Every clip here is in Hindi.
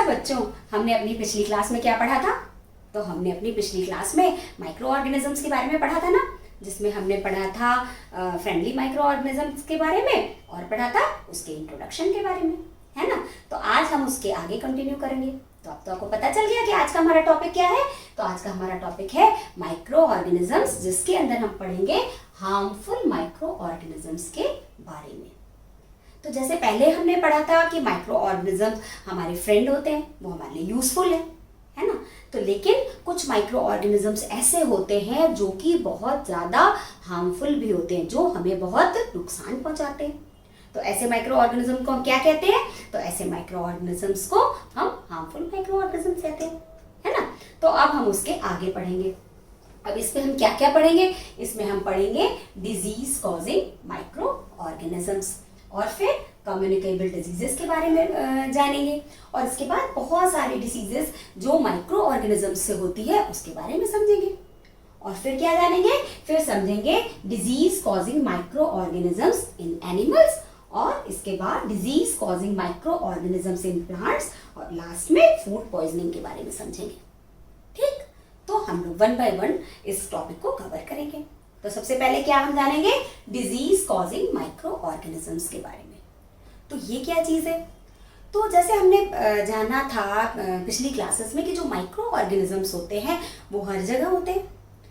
अच्छा बच्चों, हमने अपनी पिछली क्लास में क्या पढ़ा था? तो हमने अपनी पिछली क्लास में माइक्रो ऑर्गेनिजम्स के बारे में पढ़ा था ना, जिसमें हमने पढ़ा था फ्रेंडली माइक्रो ऑर्गेनिजम्स के बारे में और पढ़ा था उसके इंट्रोडक्शन के बारे में, है ना। तो आज हम उसके आगे कंटिन्यू करेंगे। तो अब तो आपको पता चल गया कि आज का हमारा टॉपिक क्या है। तो आज का हमारा टॉपिक है माइक्रो ऑर्गेनिजम्स, जिसके अंदर हम पढ़ेंगे हार्मफुल माइक्रो ऑर्गेनिजम्स के बारे में। तो जैसे पहले हमने पढ़ा था कि माइक्रो ऑर्गेनिजम्स हमारे फ्रेंड होते हैं, वो हमारे लिए यूजफुल है ना। तो लेकिन कुछ माइक्रो ऑर्गेनिजम्स ऐसे होते हैं जो कि बहुत ज़्यादा हार्मफुल भी होते हैं, जो हमें बहुत नुकसान पहुंचाते हैं। तो ऐसे माइक्रो ऑर्गेनिज्म को हम क्या कहते हैं? तो ऐसे माइक्रो ऑर्गेनिजम्स को हम हार्मफुल माइक्रो ऑर्गेनिजम्स कहते हैं, है ना। तो अब हम उसके आगे पढ़ेंगे। अब इसमें हम क्या क्या पढ़ेंगे? इसमें हम पढ़ेंगे डिजीज कॉजिंग माइक्रो ऑर्गेनिजम्स, और फिर कम्युनिकेबल डिजीजेस के बारे में जानेंगे, और इसके बाद बहुत सारे डिसीजेस जो माइक्रो ऑर्गेनिजम्स से होती है उसके बारे में समझेंगे। और फिर क्या जानेंगे? फिर समझेंगे disease causing micro organisms in animals, और इसके बाद disease causing micro organisms in plants, और लास्ट में फूड पॉइजनिंग के बारे में समझेंगे। ठीक, तो हम लोग वन बाय वन इस टॉपिक को कवर करेंगे। तो सबसे पहले क्या हम जानेंगे? डिजीज कॉजिंग माइक्रो ऑर्गेनिजम्स के बारे में। तो ये क्या चीज है? तो जैसे हमने जाना था पिछली क्लासेस में कि जो माइक्रो ऑर्गेनिजम्स होते हैं वो हर जगह होते हैं।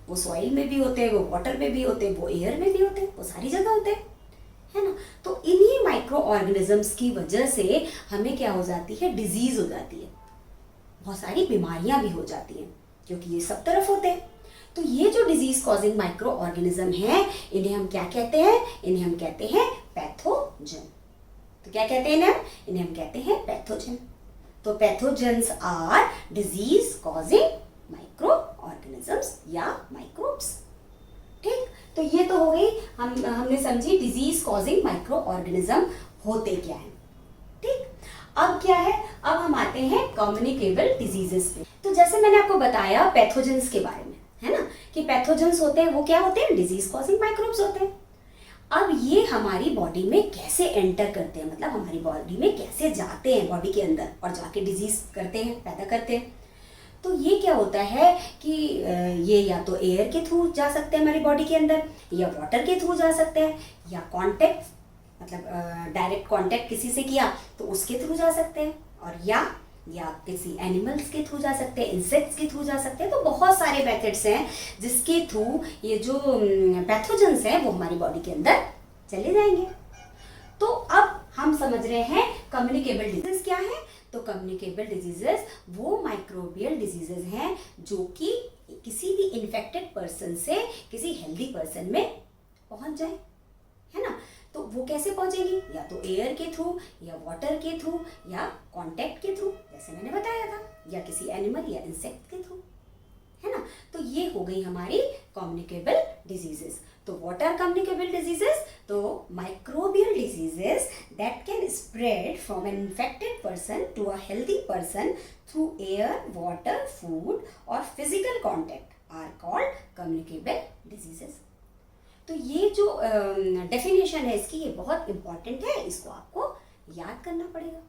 वो सॉइल में भी होते हैं, वो वाटर में भी होते हैं, वो एयर में भी होते हैं, वो सारी जगह होते हैं, है ना। तो इन्हीं माइक्रो ऑर्गेनिजम्स की वजह से हमें क्या हो जाती है? डिजीज हो जाती है, बहुत सारी बीमारियां भी हो जाती हैं, क्योंकि ये सब तरफ होते हैं। तो ये जो डिजीज कॉजिंग माइक्रो ऑर्गेनिज्म है, इन्हें हम क्या कहते हैं? इन्हें हम कहते हैं पैथोजन। तो क्या कहते हैं इन्हें हम कहते हैं पैथोजन। तो pathogens are disease causing micro organisms या माइक्रोब्स। ठीक, तो ये तो हो गई, हमने समझी डिजीज कॉजिंग माइक्रो ऑर्गेनिज्म होते क्या है। ठीक, अब क्या है? अब हम आते हैं कम्युनिकेबल डिजीजेस पे। तो जैसे मैंने आपको बताया पैथोजेंस के बारे में, है ना, कि पैथोजेंस होते हैं वो क्या होते हैं? डिजीज कॉजिंग माइक्रोब्स होते हैं। अब ये हमारी बॉडी में कैसे एंटर करते हैं, मतलब हमारी बॉडी में कैसे जाते हैं बॉडी के अंदर और जाके डिजीज करते हैं, पैदा करते हैं। तो ये क्या होता है कि ये या तो एयर के थ्रू जा सकते हैं हमारी बॉडी के अंदर, या वाटर के थ्रू जा सकते हैं, या कांटेक्ट, मतलब डायरेक्ट कांटेक्ट किसी से किया तो उसके थ्रू जा सकते हैं, और या किसी एनिमल्स के थ्रू जा सकते हैं, इंसेक्ट्स के थ्रू जा सकते हैं। तो बहुत सारे मेथड्स हैं जिसके थ्रू ये जो पैथोजेंस हैं वो हमारी बॉडी के अंदर चले जाएंगे। तो अब हम समझ रहे हैं कम्युनिकेबल डिजीजेस क्या है। तो कम्युनिकेबल डिजीजेस वो माइक्रोबियल डिजीजेस हैं जो कि किसी भी इन्फेक्टेड पर्सन से किसी हेल्दी पर्सन में पहुंच जाए, है ना। तो वो कैसे पहुंचेगी? या तो एयर के थ्रू, या वाटर के थ्रू, या कांटेक्ट के थ्रू, जैसे मैंने बताया था, या किसी एनिमल या इंसेक्ट के थ्रू, है ना। तो ये हो गई हमारी कम्युनिकेबल डिजीजेस। तो व्हाट आर कम्युनिकेबल डिजीजेस? तो microbial diseases that can spread from an infected person to a healthy person through air, water, food और physical contact are called communicable diseases. तो ये जो डेफिनेशन है इसकी, ये बहुत इंपॉर्टेंट है, इसको आपको याद करना पड़ेगा।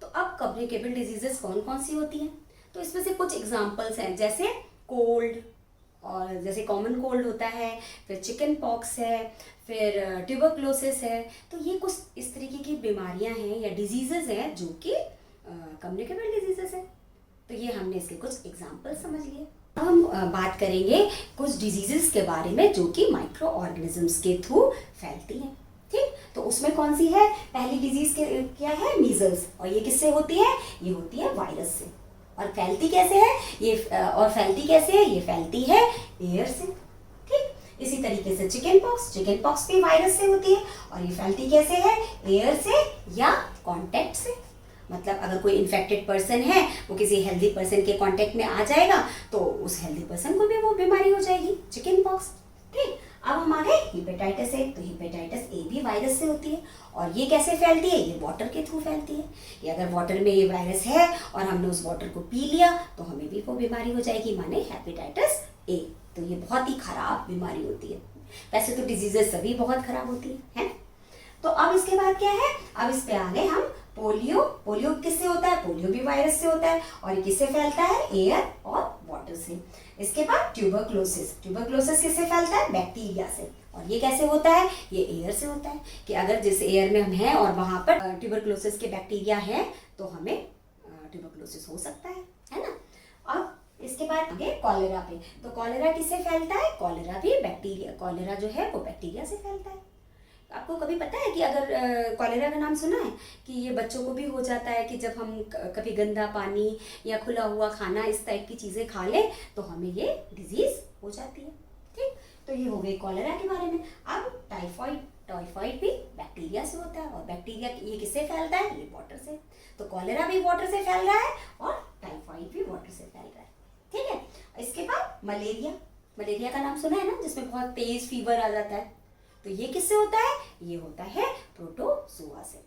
तो अब कम्युनिकेबल डिजीजेस कौन कौन सी होती हैं? तो इसमें से कुछ एग्जांपल्स हैं, जैसे कोल्ड, और जैसे कॉमन कोल्ड होता है, फिर चिकन पॉक्स है, फिर ट्यूबरक्लोसिस है। तो ये कुछ इस तरीके की बीमारियां हैं या डिजीजेस हैं जो कि कम्युनिकेबल डिजीजेस हैं। तो ये हमने इसके कुछ एग्जाम्पल समझ लिए। अब हम बात करेंगे कुछ डिजीजेस के बारे में जो कि माइक्रो ऑर्गेनिजम्स के थ्रू फैलती हैं। ठीक, तो उसमें कौन सी है? पहली डिजीज क्या है? मीजल्स। और ये किससे होती है? ये होती है वायरस से। और फैलती कैसे है ये? ये फैलती है एयर से। ठीक, इसी तरीके से चिकन पॉक्स भी वायरस से होती है, और ये फैलती कैसे है? एयर से या कांटेक्ट से। मतलब अगर कोई इन्फेक्टेड पर्सन है वो किसी हेल्दी पर्सन के कांटेक्ट में आ जाएगा तो उस हेल्दी पर्सन को भी वो बीमारी हो जाएगी, चिकन पॉक्स। ठीक, अब हम आ गए हेपेटाइटिस ए। तो हेपेटाइटिस ए भी वायरस से होती है, और ये कैसे फैलती है? ये वाटर के थ्रू फैलती है। कि अगर वाटर में ये वायरस है और हमने उस वाटर को पी लिया तो हमें भी वो बीमारी हो जाएगी, माने हेपेटाइटिस ए। तो ये बहुत ही खराब बीमारी होती है। वैसे तो डिजीजेस सभी बहुत खराब होती है। तो अब इसके बाद क्या है? अब इस पे आ गए हम पोलियो, पोलियो किससे होता है? पोलियो भी वायरस से होता है और ये किससे फैलता है? एयर और वाटर से। इसके बाद ट्यूबरक्लोसिस, ट्यूबरक्लोसिस किससे फैलता है? बैक्टीरिया से। और ये कैसे होता है? ये एयर से होता है कि अगर जिस एयर में हम हैं और वहां पर ट्यूबरक्लोसिस के बैक्टीरिया है तो हमें ट्यूबरक्लोसिस हो सकता है ना। अब इसके बाद आगे कॉलेरा पे, तो कॉलेरा किससे फैलता है? कॉलेरा भी बैक्टीरिया, कॉलेरा जो है वो बैक्टीरिया से फैलता है। आपको कभी पता है कि अगर कॉलेरा का नाम सुना है कि ये बच्चों को भी हो जाता है कि जब हम कभी गंदा पानी या खुला हुआ खाना इस टाइप की चीज़ें खा लें तो हमें ये डिजीज़ हो जाती है। ठीक, तो ये हो गई कॉलेरा के बारे में। अब टाइफाइड, टाइफाइड भी बैक्टीरिया से होता है और बैक्टीरिया ये किससे फैलता है? ये वाटर से। तो कॉलेरा भी वाटर से फैल रहा है और टाइफाइड भी वाटर से फैल रहा है। ठीक है, इसके बाद मलेरिया, मलेरिया का नाम सुना है ना, जिसमें बहुत तेज फीवर आ जाता है। तो ये किससे होता है? ये होता है प्रोटोजोआ से।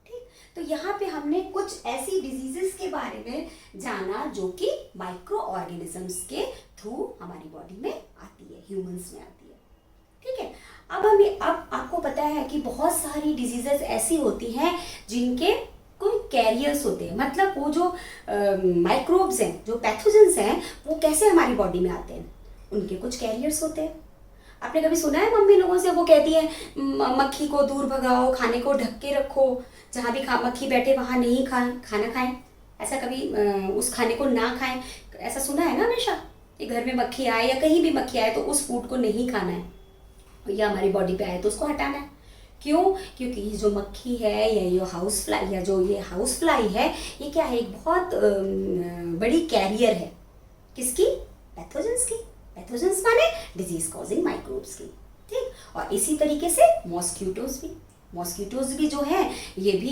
ठीक, तो यहाँ पे हमने कुछ ऐसी डिजीजेस के बारे में जाना जो कि माइक्रो ऑर्गेनिजम्स के थ्रू हमारी बॉडी में आती है, ह्यूमंस में आती है। ठीक है, अब आपको पता है कि बहुत सारी डिजीजेस ऐसी होती हैं जिनके कोई कैरियर्स होते हैं, मतलब वो जो माइक्रोब्स हैं, जो पैथोजेंस हैं, वो कैसे हमारी बॉडी में आते हैं, उनके कुछ कैरियर्स होते हैं। आपने कभी सुना है मम्मी लोगों से वो कहती है मक्खी को दूर भगाओ, खाने को ढक के रखो, जहाँ भी मक्खी बैठे वहाँ नहीं खाना खाएं, ऐसा कभी उस खाने को ना खाएं, ऐसा सुना है ना हमेशा कि घर में मक्खी आए या कहीं भी मक्खी आए तो उस फूड को नहीं खाना है, या हमारी बॉडी पे आए तो उसको हटाना है। क्यों? क्योंकि ये जो मक्खी है या ये हाउस फ्लाई या जो ये हाउस फ्लाई है, ये क्या है? एक बहुत बड़ी कैरियर है किसकी? पैथोजेंस की। पैथोजेंस माने डिजीज कॉजिंग माइक्रोब्स की। ठीक, और इसी तरीके से मॉस्किटोज भी जो है ये भी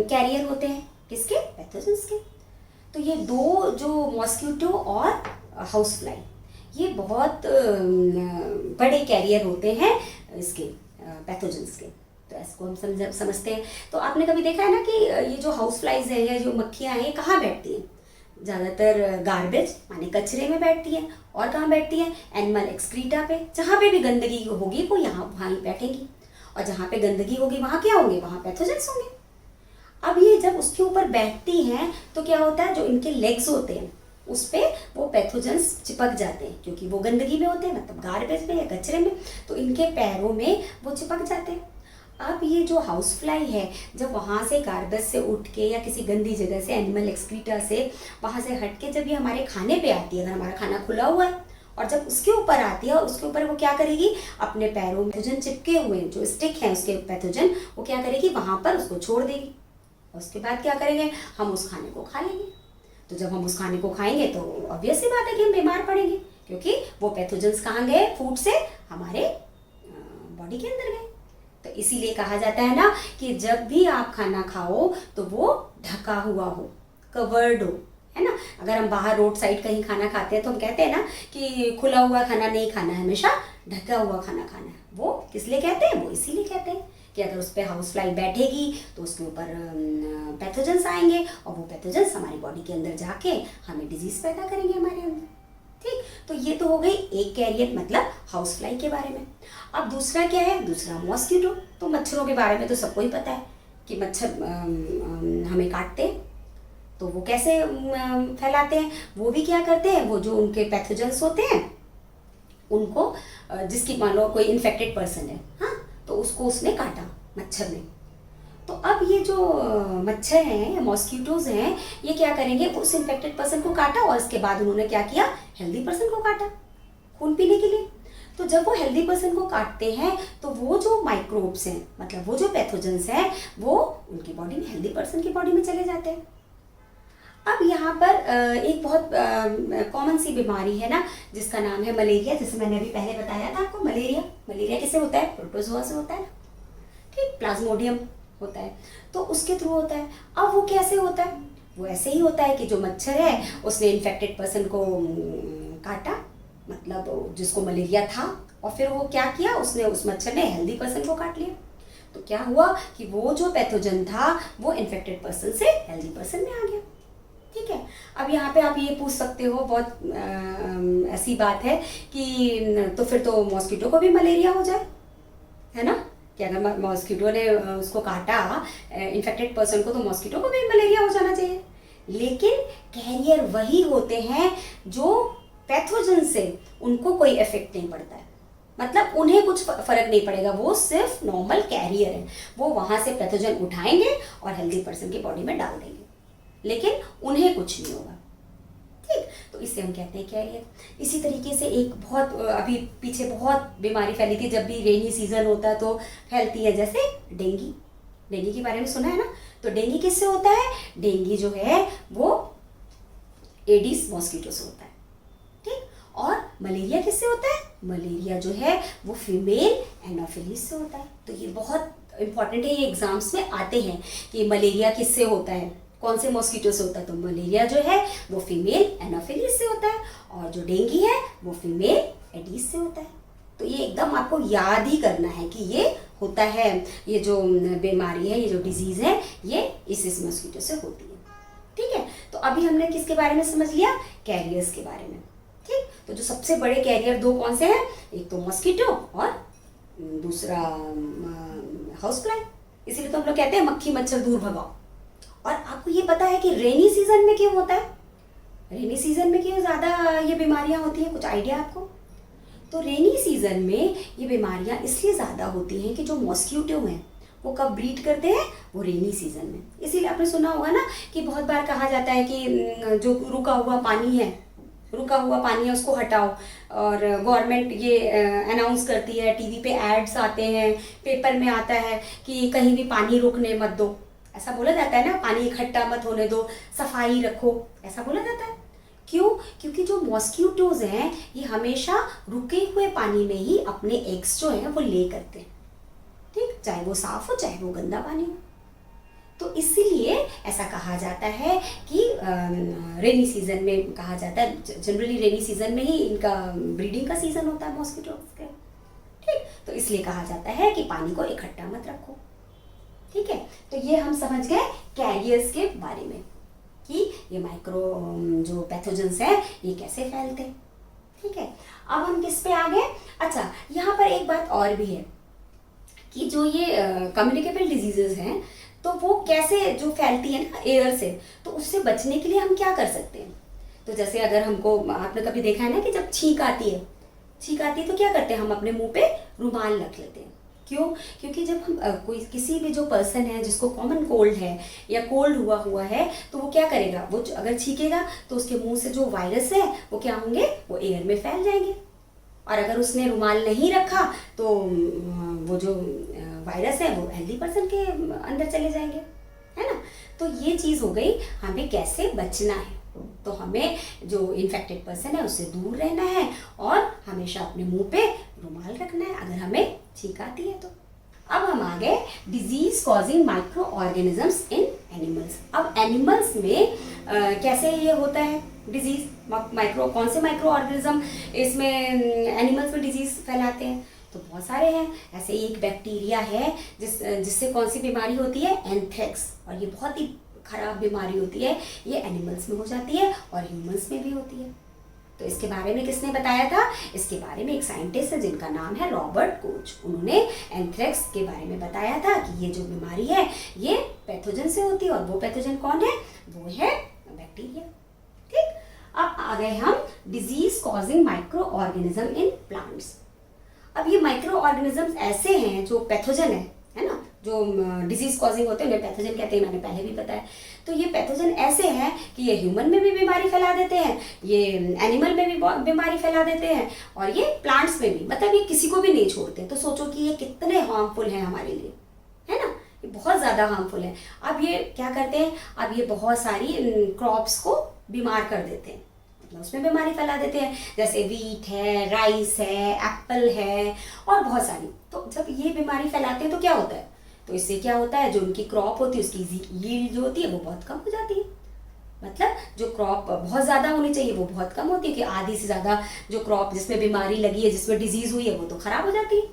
कैरियर होते हैं किसके? पैथोजेंस के। तो ये दो जो मॉस्किटो और हाउस फ्लाई, ये बहुत बड़े कैरियर होते हैं इसके पैथोजेंस के। तो इसको हम समझते हैं। तो आपने कभी देखा है ना कि ये जो हाउस फ्लाइज है या जो मक्खियाँ हैं, ये कहाँ बैठती हैं? ज़्यादातर गार्बेज माने कचरे में बैठती हैं। और कहाँ बैठती हैं? एनिमल एक्सक्रीटा पे। जहाँ पे भी गंदगी होगी वो वहाँ ही बैठेंगी, और जहाँ पे गंदगी होगी वहाँ क्या होंगे? वहाँ पैथोजेंस होंगे। अब ये जब उसके ऊपर बैठती हैं तो क्या होता है? जो इनके लेग्स होते हैं उस पर वो पैथोजेंस चिपक जाते हैं, क्योंकि वो गंदगी में होते हैं, मतलब गार्बेज में या कचरे में, तो इनके पैरों में वो चिपक जाते हैं। अब ये जो हाउस फ्लाई है, जब वहाँ से गार्बेज से उठ के या किसी गंदी जगह से, एनिमल एक्सक्रीटा से वहाँ से हट के जब ये हमारे खाने पे आती है, अगर हमारा खाना खुला हुआ है और जब उसके ऊपर आती है, उसके ऊपर वो क्या करेगी? अपने पैरों में पैथोजन चिपके हुए जो स्टिक हैं उसके पैथोजन, वो क्या करेगी? वहाँ पर उसको छोड़ देगी। उसके बाद क्या करेंगे? हम उस खाने को खा लेंगे। तो जब हम उस खाने को खाएंगे तो ऑब्वियस सी बात है कि हम बीमार पड़ेंगे, क्योंकि वो पैथोजेंस कहाँ गए? फूड से हमारे बॉडी के अंदर गए। तो इसीलिए कहा जाता है ना कि जब भी आप खाना खाओ तो वो ढका हुआ हो, कवर्ड हो, है ना। अगर हम बाहर रोड साइड कहीं खाना खाते हैं तो हम कहते हैं ना कि खुला हुआ खाना नहीं खाना है, हमेशा ढका हुआ खाना खाना है। वो किस लिए कहते हैं? वो इसीलिए कहते हैं कि अगर उस पर हाउस फ्लाई बैठेगी तो उसके ऊपर पैथोजेंस आएंगे और वो पैथोजेंस हमारी बॉडी के अंदर जाके हमें डिजीज पैदा करेंगे हमारे अंदर। ठीक, तो ये तो हो गई एक कैरियर, मतलब हाउस फ्लाई के बारे में। अब दूसरा क्या है? दूसरा मॉस्किटो। तो मच्छरों के बारे में तो सबको ही पता है कि मच्छर हमें काटते हैं, तो वो कैसे फैलाते हैं? वो भी क्या करते हैं? वो जो उनके पैथोजेंस होते हैं उनको, जिसकी मान लो कोई इन्फेक्टेड पर्सन है, हाँ, तो उसको उसने काटा, मच्छर ने। तो अब ये जो मच्छर हैं, मॉस्किटोज हैं, ये क्या करेंगे? उस इन्फेक्टेड पर्सन को काटा और इसके बाद उन्होंने क्या किया? हेल्दी पर्सन को काटा खून पीने के लिए। तो जब वो हेल्दी पर्सन को काटते हैं तो वो जो माइक्रोब्स हैं, मतलब वो जो पैथोजेंस हैं, वो उनकी बॉडी में, हेल्दी पर्सन की बॉडी में चले जाते हैं। अब यहाँ पर एक बहुत कॉमन सी बीमारी है ना, जिसका नाम है मलेरिया। जैसे मैंने अभी पहले बताया था आपको, मलेरिया किससे होता है? प्रोटोजोआ से होता है। ठीक, प्लाज्मोडियम होता है, तो उसके थ्रू होता है। अब वो कैसे होता है? वो ऐसे ही होता है कि जो मच्छर है उसने इन्फेक्टेड पर्सन को काटा, मतलब जिसको मलेरिया था, और फिर वो क्या किया? उसने, उस मच्छर ने हेल्दी पर्सन को काट लिया। तो क्या हुआ कि वो जो पैथोजन था वो इन्फेक्टेड पर्सन से हेल्दी पर्सन में आ गया। ठीक है, अब यहाँ पे आप ये पूछ सकते हो, बहुत ऐसी बात है कि तो फिर तो मॉस्किटो को भी मलेरिया हो जाए, है ना, कि अगर मॉस्किटो ने उसको काटा इन्फेक्टेड पर्सन को, तो मॉस्किटो को भी मलेरिया हो जाना चाहिए। लेकिन कैरियर वही होते हैं जो पैथोजन से उनको कोई इफेक्ट नहीं पड़ता है, मतलब उन्हें कुछ फर्क नहीं पड़ेगा, वो सिर्फ नॉर्मल कैरियर है, वो वहां से पैथोजन उठाएंगे और हेल्दी पर्सन की बॉडी में डाल देंगे, लेकिन उन्हें कुछ नहीं होगा। ठीक, तो इससे हम कहते हैं कैरियर। इसी तरीके से एक बहुत अभी पीछे बहुत बीमारी फैली थी, जब भी रेनी सीजन होता है तो फैलती है, जैसे डेंगू। डेंगू के बारे में सुना है ना? तो डेंगू किससे होता है? डेंगू जो है वो एडिस मॉस्किटो से होता है। ठीक, और मलेरिया किससे होता है? मलेरिया जो है वो फीमेल एनोफिलीज से होता है। तो ये बहुत इंपॉर्टेंट है, ये एग्जाम्स में आते हैं कि मलेरिया किससे होता है, कौन से मॉस्किटो से होता है। तो मलेरिया जो है वो फीमेल एनोफिलीज से होता है, और जो डेंगू है वो फीमेल एडिस से होता है। तो ये एकदम आपको याद ही करना है कि ये होता है, ये जो बीमारी है, ये जो डिजीज है, ये इस मॉस्किटो से होती है। ठीक है, तो अभी हमने किसके बारे में समझ लिया? कैरियर्स के बारे में। ठीक, तो जो सबसे बड़े कैरियर दो कौन से हैं? एक तो मॉस्किटो और दूसरा हाउस फ्लाई। इसीलिए तो हम लोग कहते हैं मक्खी मच्छर दूर भगाओ। और आपको ये पता है कि रेनी सीजन में क्यों होता है? रेनी सीजन में क्यों ज़्यादा ये बीमारियां होती हैं? कुछ आइडिया आपको? तो रेनी सीजन में ये बीमारियां इसलिए ज़्यादा होती हैं कि जो मॉस्किटो हैं वो कब ब्रीड करते हैं? वो रेनी सीजन में। इसीलिए आपने सुना होगा ना कि बहुत बार कहा जाता है कि जो रुका हुआ पानी है उसको हटाओ, और गवर्नमेंट ये अनाउंस करती है, टीवी पे एड्स आते हैं, पेपर में आता है कि कहीं भी पानी रुकने मत दो। ऐसा बोला जाता है ना, पानी इकट्ठा मत होने दो, सफाई रखो, ऐसा बोला जाता है। क्यों? क्योंकि जो मॉस्किटोज हैं ये हमेशा रुके हुए पानी में ही अपने एग्स जो हैं वो ले करते हैं। ठीक, चाहे वो साफ हो चाहे वो गंदा पानी हो। तो इसीलिए ऐसा कहा जाता है कि रेनी सीजन में कहा जाता है, जनरली रेनी सीजन में ही इनका ब्रीडिंग का सीजन होता है मॉस्किटोज का। ठीक, तो इसलिए कहा जाता है कि पानी को इकट्ठा मत रखो। ठीक है, तो ये हम समझ गए कैरियर्स के बारे में कि ये माइक्रो जो पैथोजेंस है ये कैसे फैलते हैं। ठीक है, अब हम किस पे आ गए? अच्छा, यहाँ पर एक बात और भी है कि जो ये कम्युनिकेबल डिजीजेस हैं तो वो कैसे जो फैलती है ना एयर से, तो उससे बचने के लिए हम क्या कर सकते हैं? तो जैसे अगर हमको, आपने कभी देखा है ना कि जब छींक आती है तो क्या करते हैं? हम अपने मुंह पे रुमाल रख लेते हैं। क्यों? क्योंकि जब हम कोई किसी भी जो पर्सन है जिसको कॉमन कोल्ड है या कोल्ड हुआ है, तो वो क्या करेगा? वो अगर छींकेगा तो उसके मुंह से जो वायरस है वो क्या होंगे? वो एयर में फैल जाएंगे। और अगर उसने रुमाल नहीं रखा तो वो जो वायरस है वो हेल्दी पर्सन के अंदर चले जाएंगे, है ना? तो ये चीज़ हो गई हमें कैसे बचना है। तो हमें जो इन्फेक्टेड पर्सन है उससे दूर रहना है और हमेशा अपने मुंह पे रुमाल रखना है अगर हमें छींक आती है तो। अब हम आ गए disease causing micro organisms in animals. अब एनिमल्स में कैसे ये होता है डिजीज? कौन से माइक्रो ऑर्गेनिज्म इसमें एनिमल्स में डिजीज फैलाते हैं? तो बहुत सारे हैं। ऐसे ही एक बैक्टीरिया है जिससे कौन सी बीमारी होती है? एंथ्रेक्स। और ये बहुत ही खराब बीमारी होती है, ये एनिमल्स में हो जाती है और ह्यूमंस में भी होती है। तो इसके बारे में किसने बताया था? इसके बारे में एक साइंटिस्ट है जिनका नाम है रॉबर्ट कोच। उन्होंने एंथ्रेक्स के बारे में बताया था कि ये जो बीमारी है ये पैथोजन से होती है, और वो पैथोजन कौन है? वो है बैक्टीरिया। ठीक, अब आ गए हम disease causing micro organism in plants. अब ये माइक्रो ऑर्गेनिजम्स ऐसे हैं जो पैथोजन है ना, जो डिजीज कॉजिंग होते हैं उन्हें पैथोजन कहते हैं, मैंने पहले भी बताया। तो ये पैथोजन ऐसे हैं कि ये ह्यूमन में भी बीमारी फैला देते हैं, ये एनिमल में भी बीमारी फैला देते हैं, और ये प्लांट्स में भी, मतलब ये किसी को भी नहीं छोड़ते। तो सोचो कि ये कितने हार्मफुल हैं हमारे लिए, है ना? ये बहुत ज़्यादा हार्मफुल है। अब ये क्या करते हैं? अब ये बहुत सारी क्रॉप्स को बीमार कर देते हैं, मतलब उसमें बीमारी फैला देते हैं। जैसे वीट है, राइस है, एप्पल है और बहुत सारी। तो जब ये बीमारी फैलाते हैं तो क्या होता है? तो इससे क्या होता है? जो उनकी क्रॉप होती है उसकी यील्ड जो होती है वो बहुत कम हो जाती है। मतलब जो क्रॉप बहुत ज़्यादा होनी चाहिए वो बहुत कम होती है, कि आधी से ज़्यादा जो क्रॉप जिसमें बीमारी लगी है, जिसमें डिजीज़ हुई है, वो तो ख़राब हो जाती है।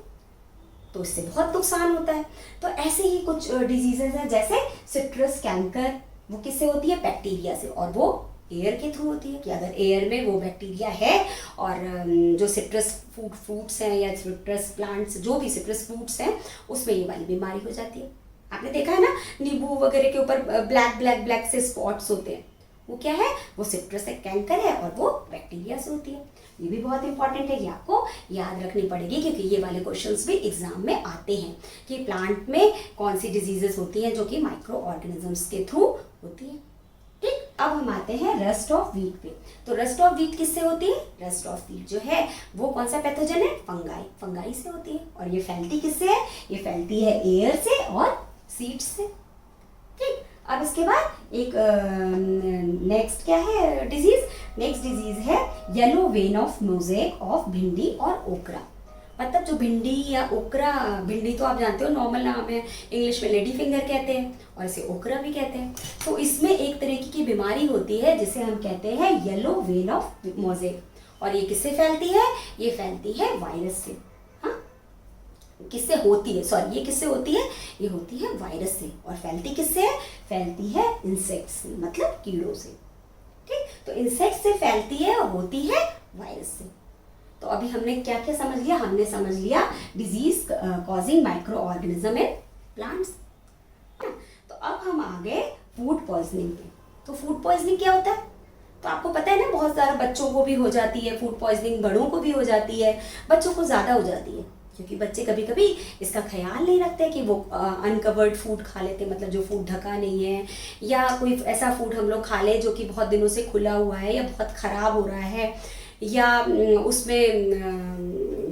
तो इससे बहुत नुकसान होता है। तो ऐसे ही कुछ डिजीजेज हैं, जैसे सिट्रस कैंकर, वो किससे होती है? बैक्टीरिया से, और वो एयर के थ्रू होती है। कि अगर एयर में वो बैक्टीरिया है और जो सिट्रस फ्रूट्स हैं या सिट्रस प्लांट्स, जो भी सिट्रस फ्रूट्स हैं, उसमें ये वाली बीमारी हो जाती है। आपने देखा है ना, नींबू वगैरह के ऊपर ब्लैक ब्लैक ब्लैक से स्पॉट्स होते हैं, वो क्या है, वो सिट्रस कैंकर है और वो बैक्टीरिया से होती है। ये भी बहुत इंपॉर्टेंट है, ये आपको याद रखनी पड़ेगी, क्योंकि ये वाले क्वेश्चंस भी एग्जाम में आते हैं कि प्लांट में कौन सी डिजीजेस होती हैं जो कि माइक्रो ऑर्गेनिजम्स के थ्रू होती है। ठीक, अब हम आते हैं रस्ट ऑफ वीट पे। तो रस्ट ऑफ वीट किससे होती है? रस्ट ऑफ वीट जो है वो कौन सा पैथोजन है? फंगाई से होती है। और ये फैलती किससे है? ये फैलती है एयर से और सीड्स से। ठीक, अब इसके बाद एक नेक्स्ट क्या है डिजीज? नेक्स्ट डिजीज है yellow vein of mosaic of भिंडी और ओकरा। मतलब जो भिंडी या ओकरा, भिंडी तो आप जानते हो नॉर्मल नाम है, इंग्लिश में लेडी फिंगर कहते हैं और इसे ओकरा भी कहते हैं। तो इसमें एक तरीके की बीमारी होती है जिसे हम कहते हैं येलो वेन ऑफ मोज़ेक। और ये किससे फैलती है? ये फैलती है वायरस से। किससे होती है? सॉरी, ये किससे होती है? ये होती है वायरस से। और फैलती किससे है? फैलती है इंसेक्ट से, मतलब कीड़ों से। ठीक, तो इंसेक्ट से फैलती है और होती है वायरस से। तो अभी हमने क्या क्या समझ लिया? हमने समझ लिया disease causing micro organism in plants. तो अब हम आ गए फूड पॉइजनिंग पे। तो फूड पॉइजनिंग क्या होता है? तो आपको पता है ना, बहुत सारा बच्चों को भी हो जाती है फूड पॉइजनिंग, बड़ों को भी हो जाती है, बच्चों को ज़्यादा हो जाती है क्योंकि बच्चे कभी कभी इसका ख्याल नहीं रखते कि वो अनकवर्ड फूड खा लेते, मतलब जो फूड ढका नहीं है, या कोई ऐसा फूड हम लोग खा ले जो कि बहुत दिनों से खुला हुआ है या बहुत ख़राब हो रहा है या उसमें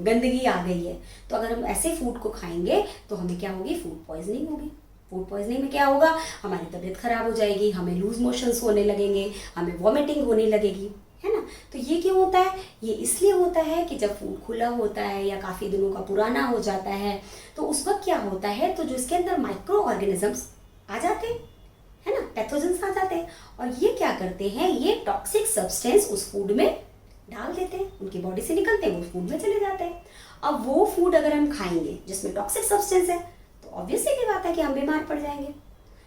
गंदगी आ गई है। तो अगर हम ऐसे फूड को खाएंगे तो हमें क्या होगी? फूड पॉइजनिंग होगी। फूड पॉइजनिंग में क्या होगा? हमारी तबीयत खराब हो जाएगी, हमें लूज मोशंस होने लगेंगे, हमें वॉमिटिंग होने लगेगी, है ना। तो ये क्यों होता है? ये इसलिए होता है कि जब फूड खुला होता है या काफ़ी दिनों का पुराना हो जाता है तो उस वक्त क्या होता है, तो जो इसके अंदर माइक्रो ऑर्गेनिजम्स आ जाते हैं, है ना, पैथोजेंस आ जाते हैं, और ये क्या करते हैं, ये टॉक्सिक सब्सटेंस उस फूड में डाल देते हैं, उनकी बॉडी से निकलते हैं, वो फूड में चले जाते हैं। अब वो फूड अगर हम खाएंगे जिसमें टॉक्सिक सब्सटेंस है तो ऑब्वियसली की बात है कि हम बीमार पड़ जाएंगे।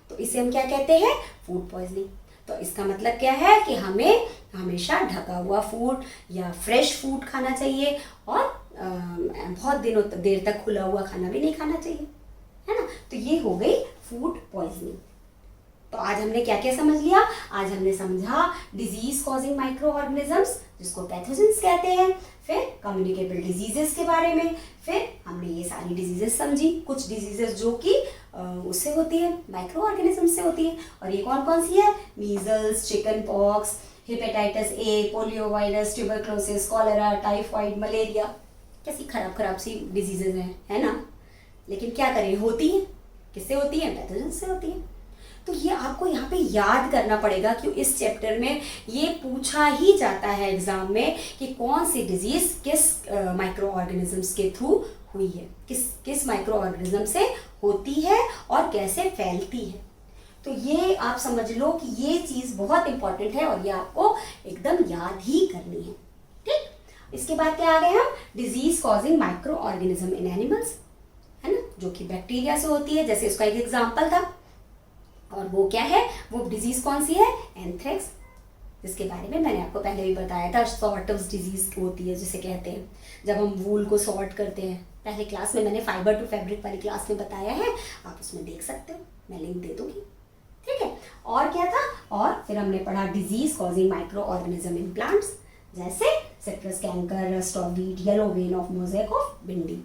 तो इसे हम क्या कहते हैं? Food poisoning. तो इसका मतलब क्या है कि हमें हमेशा ढका हुआ फूड या फ्रेश फूड खाना चाहिए और बहुत दिनों देर तक खुला हुआ खाना भी नहीं खाना चाहिए, है ना। तो ये हो गई फूड पॉइजनिंग। तो आज हमने क्या क्या समझ लिया? आज हमने समझा डिजीज कॉजिंग माइक्रो ऑर्गेनिजम्स जिसको पैथोजेंस कहते हैं, फिर कम्युनिकेबल डिजीजेस के बारे में, फिर हमने ये सारी डिजीजेस समझी, कुछ डिजीजेस जो कि उससे होती है, माइक्रो ऑर्गेनिज्म से होती है। और ये कौन कौन सी है? Measles, chicken pox, hepatitis A, polio virus, tuberculosis, cholera, typhoid, malaria. कैसी खराब खराब सी डिजीजेज हैं, है ना। लेकिन क्या करें, होती है किससे होती है? पैथोजेंस से होती है। तो ये आपको यहाँ पे याद करना पड़ेगा कि इस चैप्टर में ये पूछा ही जाता है एग्जाम में कि कौन सी डिजीज किस माइक्रो ऑर्गेनिजम्स के थ्रू हुई है, किस माइक्रो ऑर्गेनिज्म से होती है और कैसे फैलती है। तो ये आप समझ लो कि ये चीज़ बहुत इंपॉर्टेंट है और ये आपको एकदम याद ही करनी है। ठीक, इसके बाद क्या आ गए हम? डिजीज कॉजिंग माइक्रो ऑर्गेनिज्म इन एनिमल्स, है ना, जो कि बैक्टीरिया से होती है, जैसे उसका एक एग्जाम्पल था। और वो क्या है? वो डिजीज कौन सी है? एंथ्रेक्स, जिसके बारे में मैंने आपको पहले भी बताया था। सॉर्टर्स डिजीज होती है जिसे कहते हैं, जब हम वूल को सॉर्ट करते हैं। पहले क्लास में मैंने फाइबर टू फैब्रिक वाली क्लास में बताया है, आप उसमें देख सकते हो, मैं लिंक दे दूंगी। ठीक है, और क्या था? और फिर हमने पढ़ा disease causing micro organism in plants, जैसे citrus canker, rust of wheat, yellow vein of mosaic of bhindi.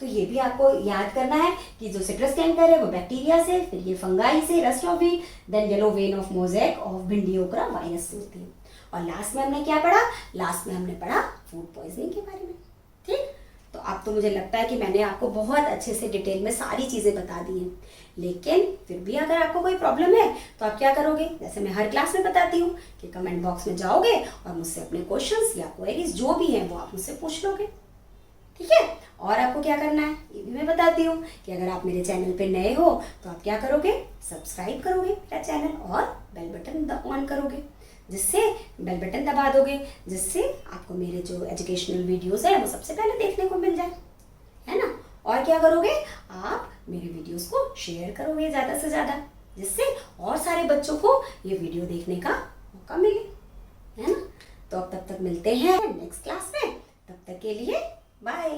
तो ये भी आपको याद करना है कि जो सिट्रस कैंकर है वो बैक्टीरिया से, फिर ये फंगाई से, rust of wheat, then yellow vein of mosaic of bhindi okra virus से होती है। और लास्ट में हमने क्या पढ़ा? लास्ट में हमने पढ़ा फूड पॉइजनिंग के बारे में। ठीक, तो अब तो मुझे लगता है कि मैंने आपको बहुत अच्छे से डिटेल में सारी चीज़ें बता दी हैं, लेकिन फिर भी अगर आपको कोई प्रॉब्लम है तो आप क्या करोगे? जैसे मैं हर क्लास में बताती हूँ कि कमेंट बॉक्स में जाओगे और मुझसे अपने क्वेश्चंस या क्वेरीज जो भी हैं वो आप मुझसे पूछ लोगे। ठीक है, और आपको क्या करना है ये भी मैं बताती हूँ कि अगर आप मेरे चैनल पे नए हो तो आप क्या करोगे? सब्सक्राइब करोगे मेरा चैनल और बेल बटन ऑन करोगे, जिससे बेल बटन दबा दोगे, जिससे आपको मेरे जो एजुकेशनल वीडियोस है वो सबसे पहले देखने को मिल जाए, है ना। और क्या करोगे? आप मेरे वीडियोस को शेयर करोगे ज़्यादा से ज़्यादा, जिससे और सारे बच्चों को ये वीडियो देखने का मौका मिले, है ना। तो अब तब तक मिलते हैं नेक्स्ट क्लास में, तब तक के लिए बाय।